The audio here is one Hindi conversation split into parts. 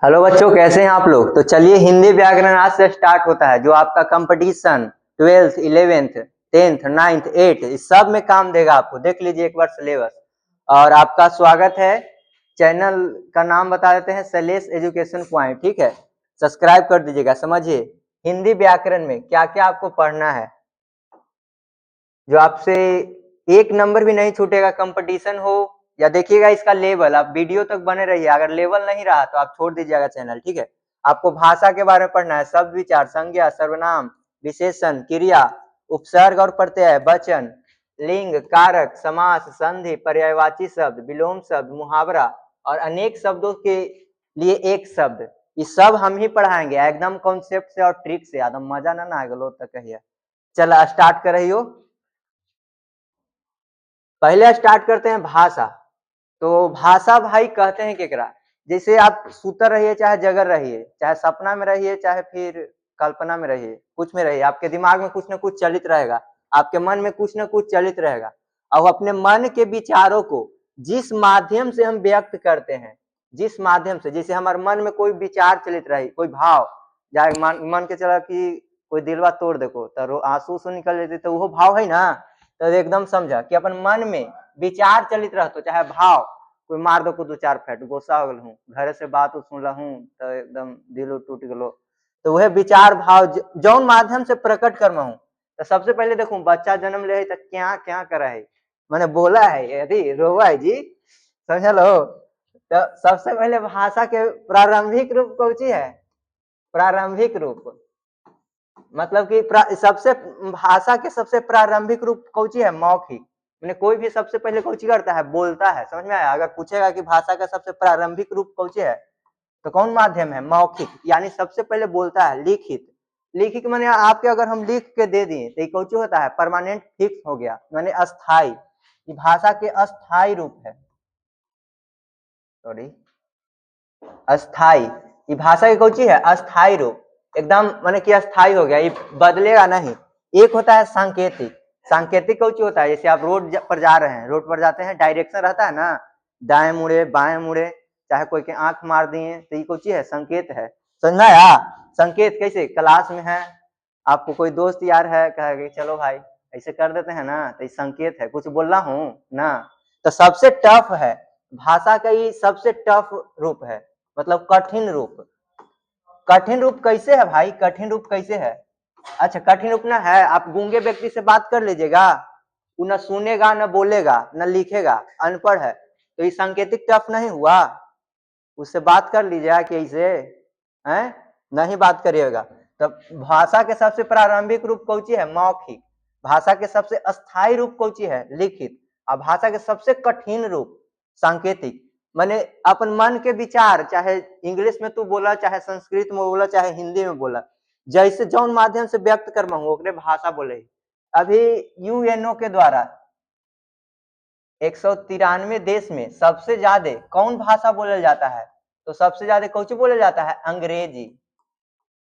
हेलो बच्चों, कैसे हैं आप लोग। तो चलिए, हिंदी व्याकरण आज से स्टार्ट होता है, जो आपका competition 12th 11th 10th 9th 8th इस सब में काम देगा आपको। देख लीजिए एक बार सिलेबस। और आपका स्वागत है। चैनल का नाम बता देते हैं, शैलेश एजुकेशन पॉइंट। ठीक है, सब्सक्राइब कर दीजिएगा। समझिए हिंदी व्याकरण में क्या क्या आपको पढ़ना है, जो आपसे एक नंबर भी नहीं छूटेगा, कंपटीशन हो या देखिएगा इसका लेवल। आप वीडियो तक बने रहिए, अगर लेवल नहीं रहा तो आप छोड़ दीजिएगा चैनल। ठीक है, आपको भाषा के बारे में पढ़ना है, शब्द विचार, संज्ञा, सर्वनाम, विशेषण, क्रिया, उपसर्ग और प्रत्यय, वचन, लिंग, कारक, समास, संधि, पर्यायवाची शब्द, विलोम शब्द, मुहावरा और अनेक शब्दों के लिए एक शब्द। ये सब हम ही पढ़ाएंगे एकदम कॉन्सेप्ट से और ट्रिक से। एकदम मजा ना आएगा लो तक कहिए। चलो स्टार्ट कर रही हो। पहले स्टार्ट करते हैं भाषा। तो भाषा भाई कहते हैं केकरा, जैसे आप सुतर रहिए चाहे जगर रहिए, चाहे सपना में रहिए चाहे फिर कल्पना में रहिए, कुछ में रहिए, आपके दिमाग में कुछ ना कुछ चलित रहेगा, आपके मन में कुछ ना कुछ चलित रहेगा। और अपने मन के विचारों को जिस माध्यम से हम व्यक्त करते हैं, जिस माध्यम से, जैसे हमारे मन में कोई विचार चलित रहे, कोई भाव जाए, मन के चला कि कोई दिलवा तोड़ देखो तो आंसू उसूं निकल जाते, तो वो भाव है ना। तो एकदम समझा कि अपन मन में विचार चलित रहते, चाहे भाव, कोई मार दो को दो चार फेट गुस्सा हो गल हूँ, घर से बात सुन हूँ तो एकदम दिल टूट गलो। तो वह विचार भाव जौन माध्यम से प्रकट कर हूँ। तो सबसे पहले देखूं, बच्चा जन्म ले तो क्या क्या करा है, मैंने बोला है यदि रोवा है जी, समझ लो। तो सबसे पहले भाषा के प्रारंभिक रूप कौन सी है, प्रारंभिक रूप मतलब कि सबसे भाषा के सबसे प्रारंभिक रूप कौची है, मौखिक। मैंने कोई भी सबसे पहले कौची करता है, बोलता है। समझ में आया। अगर पूछेगा कि भाषा का सबसे प्रारंभिक रूप कौची है, तो कौन माध्यम है, मौखिक, यानी सबसे पहले बोलता है। लिखित, लिखित माने आपके अगर हम लिख के दे दिए तो कौची होता है, परमानेंट, फिक्स हो गया, माने अस्थाई। ये भाषा के अस्थाई रूप है, सॉरी, अस्थाई। ये भाषा की कौची है, अस्थाई रूप, एकदम माने कि अस्थाई हो गया, ये बदलेगा नहीं। एक होता है सांकेतिक। सांकेतिक कौची होता है, जैसे आप रोड पर जा रहे हैं, रोड पर जाते हैं, डायरेक्शन रहता है ना, दाएं मुड़े बाएं मुड़े, चाहे कोई के आंख मार दिए, तो ये कौची है, संकेत है। समझना या संकेत कैसे, क्लास में है, आपको कोई दोस्त यार है, कहेगा चलो भाई ऐसे कर देते हैं ना, तो ये संकेत है, कुछ बोल रहा हूँ ना। तो सबसे टफ है भाषा का, ये सबसे टफ रूप है, मतलब कठिन रूप। कठिन रूप कैसे है भाई, कठिन रूप कैसे है। अच्छा, कठिन रूप ना है, आप गूंगे व्यक्ति से बात कर लीजिएगा, वो न सुनेगा न बोलेगा न लिखेगा, अनपढ़ है, तो ये सांकेतिक टफ नहीं हुआ। उससे बात कर लीजिएगा कि ऐसे है, नहीं बात करिएगा। तो भाषा के सबसे प्रारंभिक रूप कौची है, मौखिक। भाषा के सबसे अस्थायी रूप कौची है, लिखित। और भाषा के सबसे कठिन रूप सांकेतिक। माने अपन मन के विचार, चाहे इंग्लिश में तू बोला, चाहे संस्कृत में बोला, चाहे हिंदी में बोला, जैसे जौन माध्यम से व्यक्त कर ओकरे भाषा बोले। अभी यूएनओ के द्वारा 193 देश में सबसे ज्यादा कौन भाषा बोला जाता है, तो सबसे ज्यादा कौची बोला जाता है, अंग्रेजी।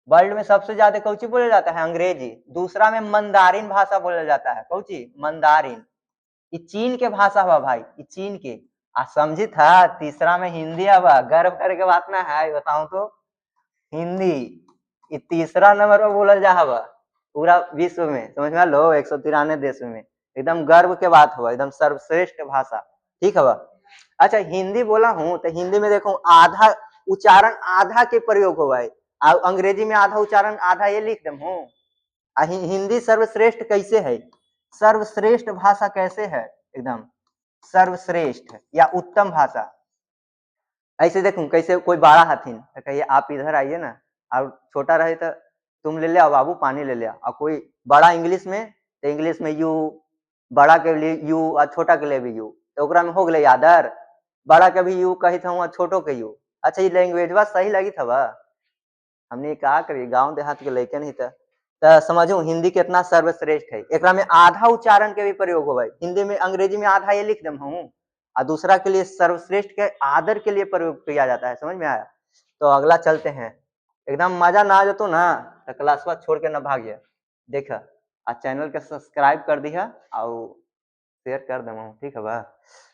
वर्ल्ड में सबसे ज्यादा कौची बोला जाता है, अंग्रेजी। दूसरा में मंदारिन भाषा बोला जाता है, कौची, मंदारिन। ये चीन के भाषा हुआ भाई, ये चीन के। आ समझी था, तीसरा में हिंदी हुआ, गर्व करके बात ना है, बताऊं तो हिंदी ये तीसरा नंबर पर बोला जा हवा पूरा विश्व में। समझ में लो, 193 देश में, एकदम गर्व के बात हुआ, एकदम सर्वश्रेष्ठ भाषा। ठीक है। अच्छा, हिंदी बोला हूँ तो हिंदी में देखो आधा उच्चारण आधा के प्रयोग हुआ है, अंग्रेजी में आधा उच्चारण आधा, ये लिख दम हूँ। हिंदी सर्वश्रेष्ठ कैसे है, सर्वश्रेष्ठ भाषा कैसे है, एकदम सर्वश्रेष्ठ या उत्तम भाषा। ऐसे देखूं कैसे कोई बड़ा हथिन तो कहिए आप इधर आइए ना, और छोटा रहे तो तुम ले ले आओ बाबू पानी ले ले आओ। और कोई बड़ा इंग्लिश में, तो इंग्लिश में यू, बड़ा के लिए यू और छोटा के लिए भी यू, तो ओकरा में हो गए आदर, बड़ा के भी यू कही था, छोटो के यू। अच्छा, ये लैंग्वेज बा सही लगी था, हमने कहा करिए गांव देहात के लड़के नहीं था। तो समझो हिंदी कितना सर्वश्रेष्ठ है। एक में आधा उच्चारण के भी प्रयोग हो, हिंदी में, अंग्रेजी में आधा ये लिख दम हूँ, और दूसरा के लिए सर्वश्रेष्ठ के आदर के लिए प्रयोग किया जाता है। समझ में आया। तो अगला चलते हैं, एकदम मजा ना आ जातो ना तो क्लास छोड़ के ना भागिए। देखा, आ चैनल के सब्सक्राइब कर दिया और शेयर कर दे, ठीक है।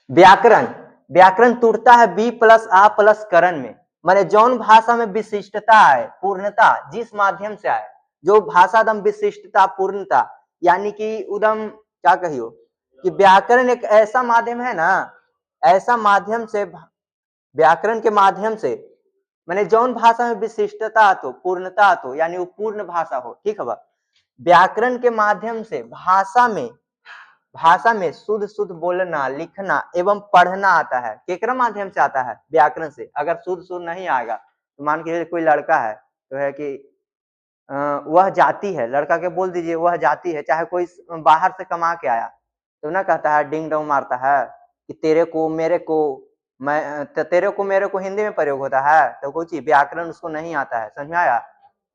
व्याकरण, व्याकरण टूटता है बी प्लस आ प्लस करण में। माने जौन भाषा में विशिष्टता है, पूर्णता जिस माध्यम से आए, जो भाषा दम विशिष्टता पूर्णता, यानी कि उदम क्या कहियो कि व्याकरण एक ऐसा माध्यम है ना, ऐसा माध्यम से व्याकरण के माध्यम से माने जौन भाषा में विशिष्टता तो पूर्णता तो यानी वो पूर्ण भाषा हो, ठीक है बा। व्याकरण के माध्यम से भाषा में शुद्ध शुद्ध बोलना, लिखना एवं पढ़ना आता है। केकरा माध्यम से आता है? व्याकरण से। अगर शुद्ध शुद्ध नहीं आएगा तो मान के कोई लड़का है तो है कि वह जाति है, लड़का के बोल दीजिए वह जाति है, चाहे कोई बाहर से कमा के आया तो ना कहता है डिंग डोंग मारता है कि तेरे को मेरे को, मैं तेरे को मेरे को हिंदी में प्रयोग होता है, तो कुछ व्याकरण उसको नहीं आता है, समझ में आया।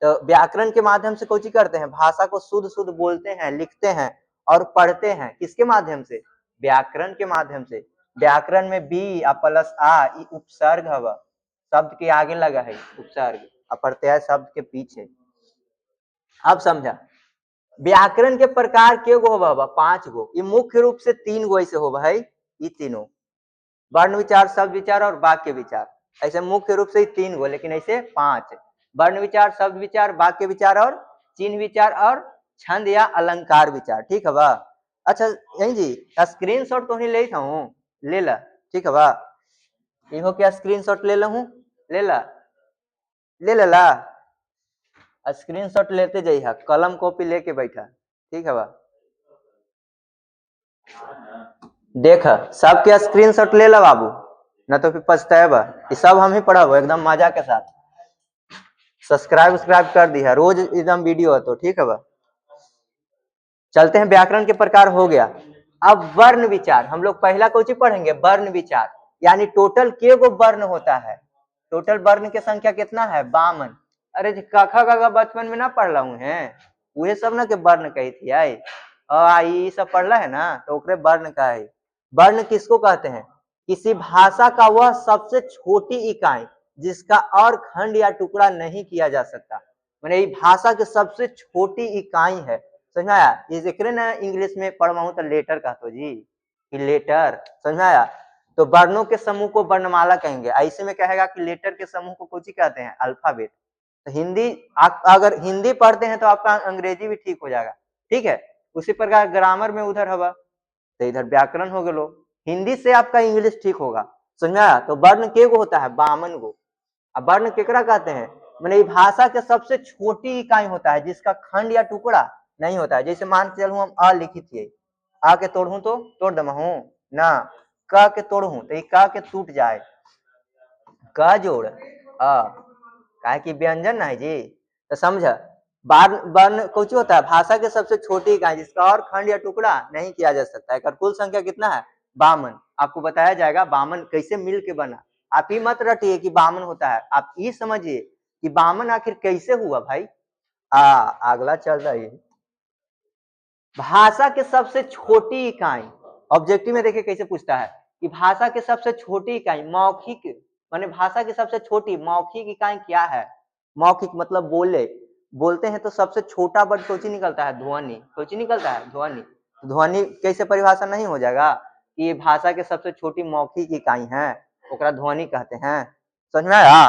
तो व्याकरण के माध्यम से कुछ करते हैं, भाषा को शुद्ध शुद्ध बोलते हैं, लिखते हैं और पढ़ते हैं। किसके माध्यम से? व्याकरण के माध्यम से। व्याकरण में बी आ प्लस आ उपसर्ग हवा, शब्द के आगे लगा है उपसर्ग, प्रत्यय शब्द के पीछे। अब समझा व्याकरण के प्रकार के गो होगा? 5 गो। ये मुख्य रूप से 3 गो ऐसे होगा है, ये तीनों वर्ण विचार, शब्द विचार और वाक्य विचार। ऐसे मुख्य रूप से 3 गो, लेकिन ऐसे 5 वर्ण विचार, शब्द विचार, वाक्य विचार और चिन्ह विचार और छंद या अलंकार विचार, ठीक है बा। अच्छा यही जी स्क्रीनशॉट तो नहीं ले हूँ, ले ला, ठीक है बा। इहो क्या स्क्रीनशॉट ले लूं, ले ला, ले ला स्क्रीनशॉट लेते जाइए, कलम कॉपी लेके बैठा, ठीक है बा। देख सबके स्क्रीनशॉट ले ला बाबू, न तो फिर पछताएबा। ये सब हम ही पढ़ाबो एकदम मजा के साथ। सब्सक्राइब कर दी है, रोज एकदम वीडियो है तो ठीक है बा। चलते हैं, व्याकरण के प्रकार हो गया। अब वर्ण विचार हम लोग पहला कुछ पढ़ेंगे, वर्ण विचार यानी टोटल के गो वर्ण होता है, टोटल वर्ण की संख्या कितना है? 52। अरे कखा गगा बचपन में ना पढ़ हूँ है, वही सब ना के वर्ण कही थी आई आई सब पढ़ला है ना, तो ओकरे वर्ण का है। वर्ण किसको कहते हैं? किसी भाषा का वह सबसे छोटी इकाई जिसका और खंड या टुकड़ा नहीं किया जा सकता। मैंने ये भाषा की सबसे छोटी इकाई है, समझ में आया। ये देख रहे ना इंग्लिश में पढ़वाऊं तो लेटर कहते जी, कि लेटर, समझ में आया। तो वर्णों के समूह को वर्णमाला कहेंगे, ऐसे में कहेगा कि लेटर के समूह को कुछ कहते हैं? अल्फाबेट। तो हिंदी अगर हिंदी पढ़ते हैं तो आपका अंग्रेजी भी ठीक हो जाएगा, ठीक है। उसी प्रकार ग्रामर में उधर हवा तो इधर व्याकरण हो गए, हिंदी से आपका इंग्लिश ठीक होगा, समझ में आया। तो वर्ण के गो होता है? 52 गो। अब वर्ण केकरा कहते हैं? मैंने भाषा के सबसे छोटी इकाई होता है जिसका खंड या टुकड़ा नहीं होता है। जैसे मान के चलूं हम अ लिखित है, आ के तोड़ू तो तोड़ दमहू ना, क के तोड़ू तो क के टूट जाए, क जोड़ काहे कि व्यंजन ना है जी। तो समझ वर्ण कुछ होता है भाषा के सबसे छोटी इकाई जिसका और खंड या टुकड़ा नहीं किया जा सकता है। कुल संख्या कितना है? 52। आपको बताया जाएगा 52 कैसे मिल के बना। आप ही मत रटिए कि 52 होता है, आप ये समझिए कि 52 आखिर कैसे हुआ भाई। अगला चल रहा है भाषा के सबसे छोटी इकाई। ऑब्जेक्टिव में देखिए कैसे पूछता है कि भाषा के सबसे छोटी इकाई मौखिक, माने भाषा की सबसे छोटी मौखिक इकाई क्या है? मौखिक मतलब बोले, बोलते हैं तो सबसे छोटा वर्ड कोची निकलता है? ध्वनि। कोची निकलता है? ध्वनि। ध्वनि कैसे परिभाषा नहीं हो जाएगा कि ये भाषा के सबसे छोटी मौखिक इकाई है, ओकरा ध्वनि कहते हैं, समझ में आया।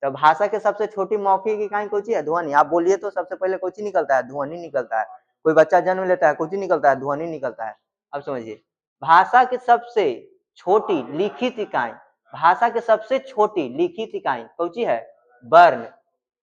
तो भाषा के सबसे छोटी मौखिक इकाई कोची है? ध्वनि। आप बोलिए तो सबसे पहले कोची निकलता है? ध्वनि निकलता है। कोई बच्चा जन्म लेता है कुछ निकलता है? ध्वनि निकलता है। अब समझिए भाषा की सबसे छोटी लिखित इकाई, भाषा की सबसे छोटी लिखित इकाई कौची है? वर्ण।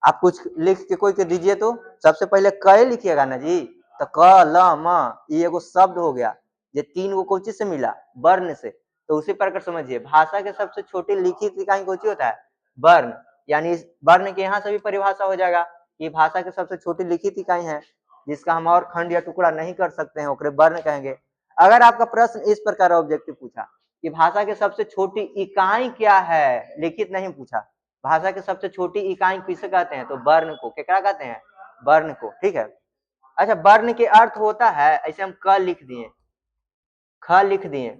आप कुछ लिख के कोई के दीजिए तो सबसे पहले क लिखिएगा ना जी, तो क ल म ये एगो शब्द हो गया, ये 3 गो कौची से मिला? वर्ण से। तो उसी प्रकार समझिए भाषा के सबसे छोटी लिखित इकाई कौची होता है? वर्ण। यानी वर्ण के यहाँ से भी परिभाषा हो जाएगा कि भाषा के सबसे छोटी लिखित इकाई है जिसका हम और खंड या टुकड़ा नहीं कर सकते हैं, ओकरे वर्ण कहेंगे। अगर आपका प्रश्न इस प्रकार ऑब्जेक्टिव पूछा कि भाषा के सबसे छोटी इकाई क्या है, लिखित नहीं पूछा, भाषा के सबसे छोटी इकाई किसे कहते हैं? तो वर्ण को। क्या कहते हैं? वर्ण को, ठीक है। अच्छा वर्ण के अर्थ होता है, ऐसे हम क लिख दिए, ख लिख दिए,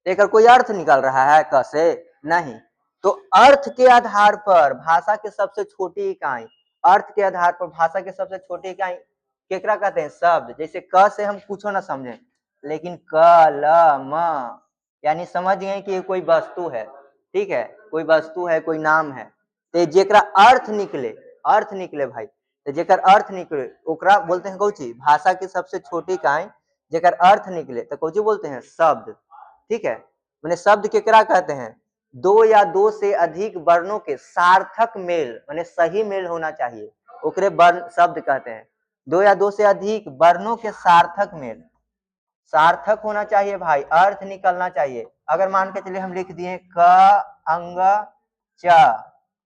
एक कोई अर्थ निकल रहा है क से? नहीं। तो अर्थ के आधार पर भाषा के सबसे छोटी इकाई, अर्थ के आधार पर भाषा के सबसे छोटी इकाई केकरा कहते हैं? शब्द। जैसे क से हम कुछ ना समझे, लेकिन क ल म यानी समझ गए कि ये कोई वस्तु है, ठीक है, कोई वस्तु है, कोई नाम है, तो जेकरा अर्थ निकले भाई, तो जेकर अर्थ निकले ओकरा बोलते हैं कौची, भाषा की सबसे छोटी इकाई जेकर अर्थ निकले तो कौची बोलते हैं, शब्द। ठीक है, मैंने शब्द केकरा कहते हैं, दो या दो से अधिक वर्णों के सार्थक मेल, माने सही मेल होना चाहिए, ओकरे वर्ण शब्द कहते हैं। दो या दो से अधिक वर्णों के सार्थक मेल, सार्थक होना चाहिए भाई, अर्थ निकलना चाहिए। अगर मान के चलिए हम लिख दिए क अंग च,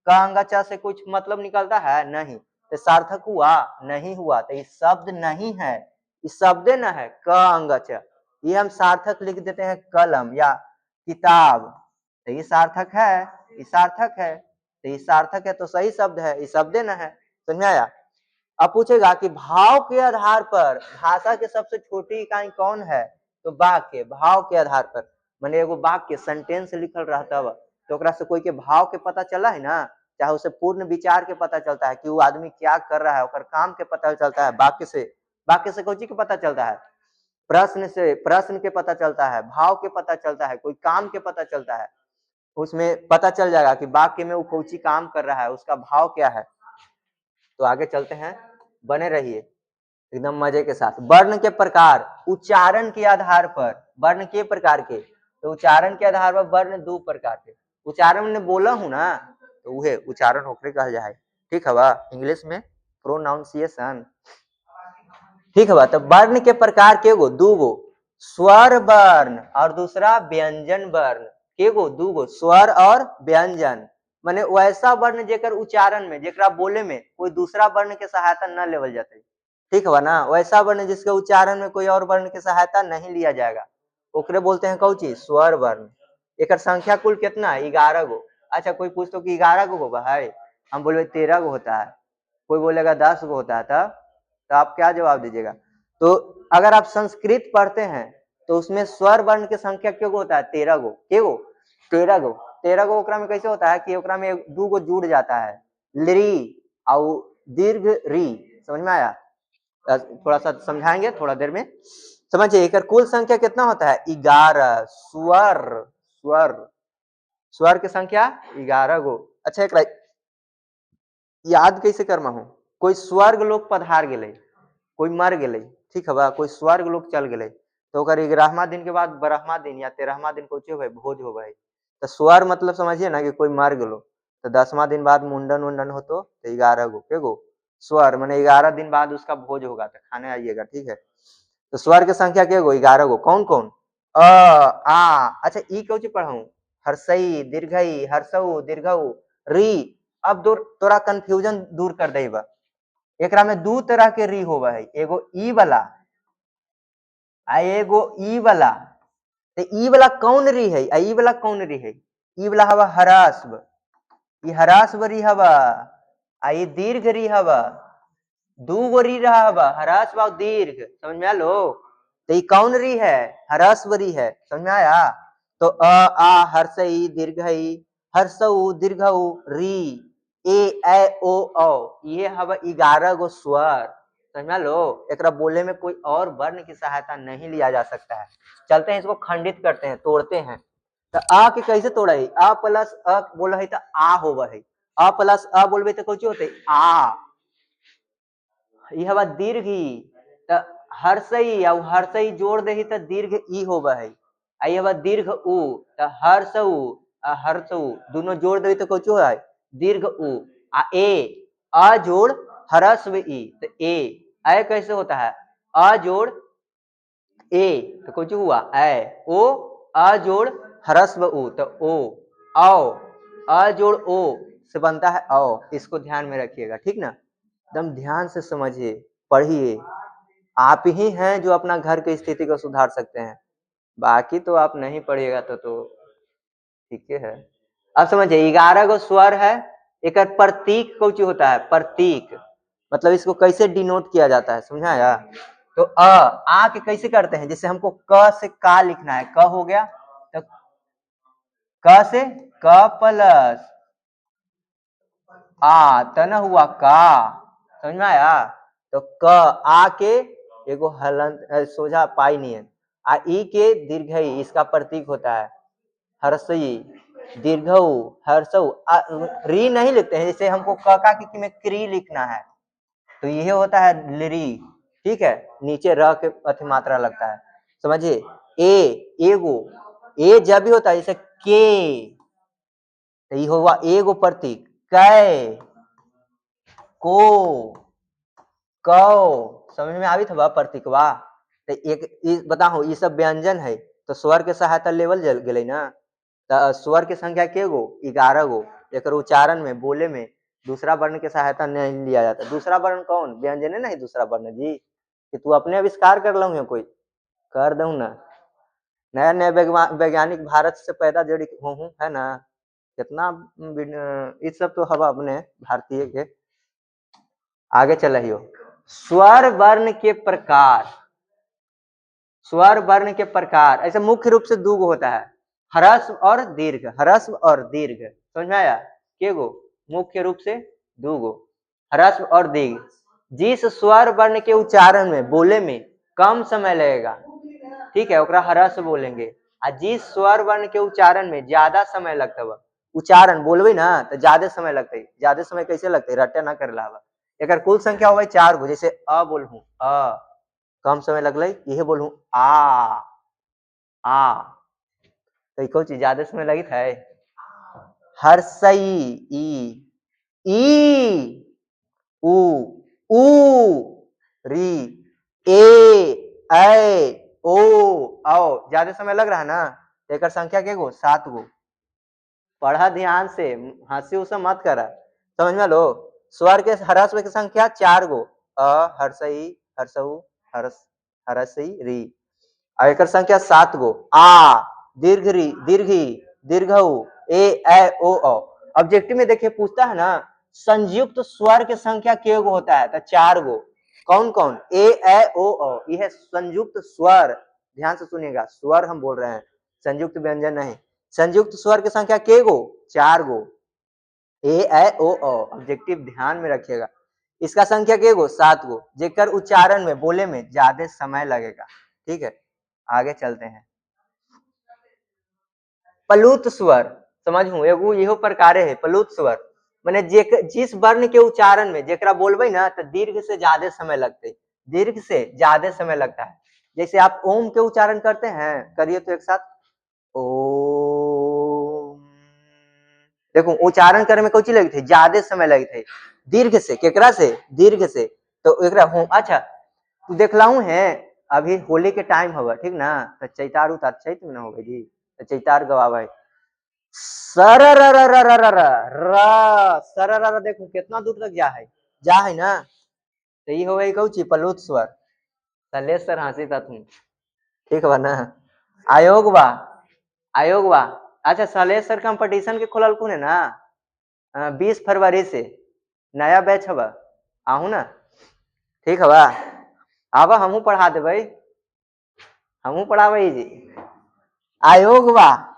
क अंग च से कुछ मतलब निकलता है नहीं, तो सार्थक हुआ नहीं हुआ, तो ये शब्द नहीं है, ये शब्द न है क अंग च, ये हम सार्थक लिख देते हैं कलम या किताब, तो ये सार्थक है, ये सार्थक है, तो ये सार्थक है तो सही शब्द है, ये शब्द न है। समझ में आया। अब पूछेगा कि भाव के आधार पर भाषा के सबसे छोटी इकाई कौन है, तो वाक्य, भाव के आधार पर, माने एगो वाक्य सेंटेंस लिखल रहता है तो ओकरा से कोई के भाव के पता चला है ना, चाहे उसे पूर्ण विचार के पता चलता है कि वो आदमी क्या कर रहा है, ओकर काम के पता चलता है, वाक्य से कोई के पता चलता है, प्रश्न से प्रश्न के पता चलता है, भाव के पता चलता है, कोई काम के पता चलता है, उसमें पता चल जाएगा कि वाक्य में वो कौची काम कर रहा है, उसका भाव क्या है। तो आगे चलते हैं, बने रहिए एकदम मजे के साथ। वर्ण के प्रकार, उच्चारण के आधार पर, वर्ण के प्रकार के, तो उच्चारण के आधार पर वर्ण दो प्रकार के, उच्चारण ने बोला हूं ना, तो वह उच्चारण होकर कहा जाए। ठीक है बा, इंग्लिश में प्रोनाउंसिएशन। ठीक है बा, तो वर्ण के प्रकार के गो, दू गो, स्वर वर्ण और दूसरा व्यंजन वर्ण, के गो, दू गो, स्वर और व्यंजन, माने वैसा वर्ण जेकर उच्चारण में, जेकरा बोले में कोई दूसरा वर्ण के सहायता न लेवल जाते। ठीक है ना, वैसा वर्ण जिसके उच्चारण में कोई और वर्ण की सहायता नहीं लिया जाएगा, ओकरे बोलते हैं कौची, स्वर वर्ण। एक संख्या कुल कितना है, 11 गो। अच्छा कोई पूछतो कि 11 गो होगा है, हम बोले 13 गो होता है, कोई बोलेगा 10 गो होता है, तब तो आप क्या जवाब दीजिएगा। तो अगर आप संस्कृत पढ़ते हैं तो उसमें स्वर वर्ण की संख्या क्यों होता है, 13 गो, के गो, 13 गो। 13 गो ओकरा में कैसे होता है कि ओकरा में दू गो जुड़ जाता है, ली और दीर्घ री। समझ में आया, थोड़ा सा समझाएंगे थोड़ा देर में, समझिए। एक कुल संख्या कितना होता है, 11 स्वर, स्वर स्वर की संख्या 11 गो। अच्छा एक याद कैसे करना हो, कोई स्वर्ग लोग पधार गेले, कोई मर गेले, ठीक है बा, कोई स्वर्ग लोग चल गेले, तो ओकर 11वां दिन के बाद 12वां दिन या 13वां दिन कुछ हो भोज हो भाई, तो स्वर मतलब समझिए ना कि कोई मर गेलो, तो 10वां दिन बाद मुंडन उंडन हो तो 11 गो के गो स्वर, मैंने 11 दिन बाद उसका भोज होगा तो खाने आइएगा। ठीक है, तो स्वर की संख्या के गो, 11 गो। कौन कौन, अ आ, अच्छा ई कौन पढ़ाऊं, हर्षई दीर्घई, हर्षऊ दीर्घऊ, री। अब तोरा कंफ्यूजन दूर कर देबा, एकरा में दू तरह के री होवा है, एगो ई वाला आ एगो ई वाला। तो ई वाला कौन री है, आ ई वाला कौन री है, ई वाला हवा हरास्व, ई हरास्व री हवा, आ ई दीर्घ री हवा, दू गो री रहा हवा, हरास्व और दीर्घ। समझ में आलो, तो ये कौन री है, हरास्व री है। समझ में आया, तो अ आ हर्षई दीर्घई, हर्षऊ दीर्घऊ, री ए ओ औ, ये हवा 11 गो स्वर। समझ लो, एकरा बोले में कोई और वर्ण की सहायता नहीं लिया जा सकता है। चलते हैं इसको खंडित करते हैं, तोड़ते हैं। तो आ के कैसे तोड़ा है, अ प्लस अ बोला है तो आ होवा है, अ प्लस अ बोलबे तो कुछ होते आ, यह दीर्घ ई, तो हर्षई और हर्षई जोड़ दे तो दीर्घ ई होवा है, आ यह दीर्घ उ, तो हर्षऊ हर्षऊ दोनों जोड़ दे तो कुछ है दीर्घ उ, आ ए अ जोड़ हरस्व ई, तो ए कैसे होता है, अ जोड़ ए तो कुछ हुआ ए, ओ अ जोड़ हरस्व उ तो ओ, औ अ जोड़ ओ से बनता है औ। इसको ध्यान में रखिएगा, ठीक ना, एकदम ध्यान से समझिए, पढ़िए। आप ही हैं जो अपना घर की स्थिति को सुधार सकते हैं, बाकी तो आप नहीं पढ़िएगा तो ठीक है। अब समझिए 11 गो स्वर है, एक प्रतीक कुछ होता है, प्रतीक मतलब इसको कैसे डिनोट किया जाता है, समझाया। तो आ के कैसे करते हैं, जैसे हमको क से का लिखना है, क हो गया तो क से क प्लस आ तन हुआ का। समझ में आया, तो क आ के एगो हलंत सोझा पाई नहीं है, आ ई के दीर्घई इसका प्रतीक होता है हर्षई, दीर्घऊ हर्षऊ री नहीं लिखते हैं, जैसे हमको कका की में क्री लिखना है तो यह होता है लरी, ठीक है, नीचे र के अति मात्रा लगता है, समझिए। एगो, ए जब भी होता है जैसे के, तो ये हुआ एगो प्रतीक, कै, को, कौ, समझ में आवी था प्रतीकवा। तो एक बताओ ये सब व्यंजन है तो स्वर के सहायता लेवल जल गए ना, तो स्वर की संख्या के गो 11 गो, एक उच्चारण में बोले में दूसरा वर्ण की सहायता नहीं लिया जाता। दूसरा वर्ण कौन, व्यंजन है नहीं दूसरा वर्ण जी, कि तू अपने आविष्कार कर लूंगे कोई कर दूं ना, नया नया वैज्ञानिक भारत से पैदा जड़ी हूँ है ना, कितना इस सब तो हवा अपने भारतीय के। आगे चल रही हो, स्वर वर्ण के प्रकार, स्वर वर्ण के प्रकार ऐसे मुख्य रूप से दो गो होता है, ह्रस्व और दीर्घ, ह्रस्व और दीर्घ, समझ में आया, के गो मुख्य रूप से दो गो, ह्रस्व और दीर्घ। जिस स्वर वर्ण के उच्चारण में बोले में कम समय लगेगा, ठीक है, ओकरा ह्रस्व बोलेंगे, आ जिस स्वर वर्ण के उच्चारण में ज्यादा समय लगता है, उच्चारण बोलबे ना तो ज्यादा समय लगता है, ज्यादा समय कैसे लगता है, रट्टा ना कर ला, एक कुल संख्या हो 4 गो, जैसे अ बोलूं अ कम समय लगल, यह बोलूं आ तो कोई चीज ज्यादा समय लगी था, हर्षई ई उ री ए ओ औ, ज्यादा समय लग रहा है ना, एक संख्या के गो 7 गो, पढ़ा ध्यान से, हंसी उसे मत करा, समझ में लो। स्वर के ह्रस्व की संख्या 4 गो, अ हर्षई हर्षऊ हर्ष हर्षई री, और एक संख्या 7 गो, आ दीर्घ री दीर्घी दीर्घऊ ए ओ ऑब्जेक्टिव में देखिए पूछता है ना संयुक्त स्वर की संख्या के गो होता है, तो 4 गो, कौन कौन, ए ओ यह संयुक्त स्वर, ध्यान से सुनिएगा, स्वर हम बोल रहे हैं संयुक्त व्यंजन नहीं, संयुक्त स्वर की संख्या के गो 4 गो, ए ओ ऑब्जेक्टिव ध्यान में रखिएगा, इसका संख्या के गो 7 गो, जेकर उच्चारण में बोले में ज्यादा समय लगेगा, ठीक है। आगे चलते हैं, प्लुत स्वर, समझू एगो इहो प्रकार है प्लुत स्वर, माने जिस वर्ण के उच्चारण में जेकरा बोलबे ना तो दीर्घ से ज्यादा समय लगते, दीर्घ से ज्यादा समय लगता है, जैसे आप ओम के उच्चारण करते हैं, करिए तो एक साथ ओम, देखो उच्चारण करे में कोची लगी थे, ज्यादा समय लगी थे, दीर्घ से, केकरा से, दीर्घ से, तो एकरा होम। अच्छा तू देखलाऊ है अभी होली के टाइम होगा, ठीक ना, तो चैतार उतार चैत में ना होगा जी, तो चैतार गवावे सर सर, देखो कितना दूर तक जा है ना, तो ये हो गई कौची प्लुत स्वर, सलेसर हंसी था तुम, ठीक बा ना, आयोग बा, आयोग बा। अच्छा सलेसर कंपटीशन के खोलल कौन है ना, 20 फरवरी से नया बैच हवा, आहू ना, ठीक है बा, आवा हमू पढ़ा दे भाई, हमू पढ़ावे जी। आयोग बा,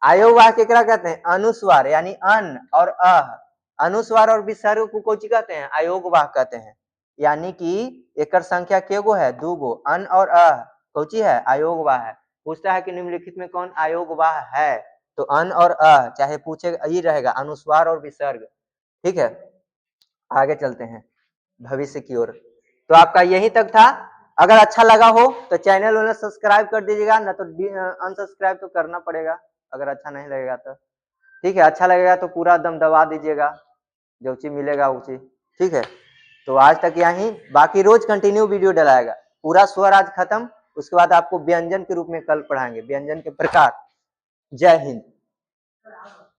आयोग बा केकरा कहते हैं, अनुस्वार यानी अन और अह, अनुस्वार और विसर्ग को कोची कहते हैं, आयोग वाह कहते हैं, यानी कि एकर संख्या के गो है 2 गो, अन और अह कोची है, आयोग वाह है। पूछता है कि निम्नलिखित में कौन आयोग वाह है, तो अन और अह, चाहे पूछे यही रहेगा अनुस्वार और विसर्ग, ठीक है। आगे चलते हैं भविष्य की ओर, तो आपका यही तक था, अगर अच्छा लगा हो तो चैनल उन्हें सब्सक्राइब कर दीजिएगा, ना तो अनसब्सक्राइब तो करना पड़ेगा अगर अच्छा नहीं लगेगा तो, ठीक है, अच्छा लगेगा तो पूरा दम दबा दीजिएगा, जो चीज मिलेगा वो चीज, ठीक है। तो आज तक यहीं, बाकी रोज कंटिन्यू वीडियो डलाएगा, पूरा स्वर आज खत्म, उसके बाद आपको व्यंजन के रूप में कल पढ़ाएंगे, व्यंजन के प्रकार। जय हिंद।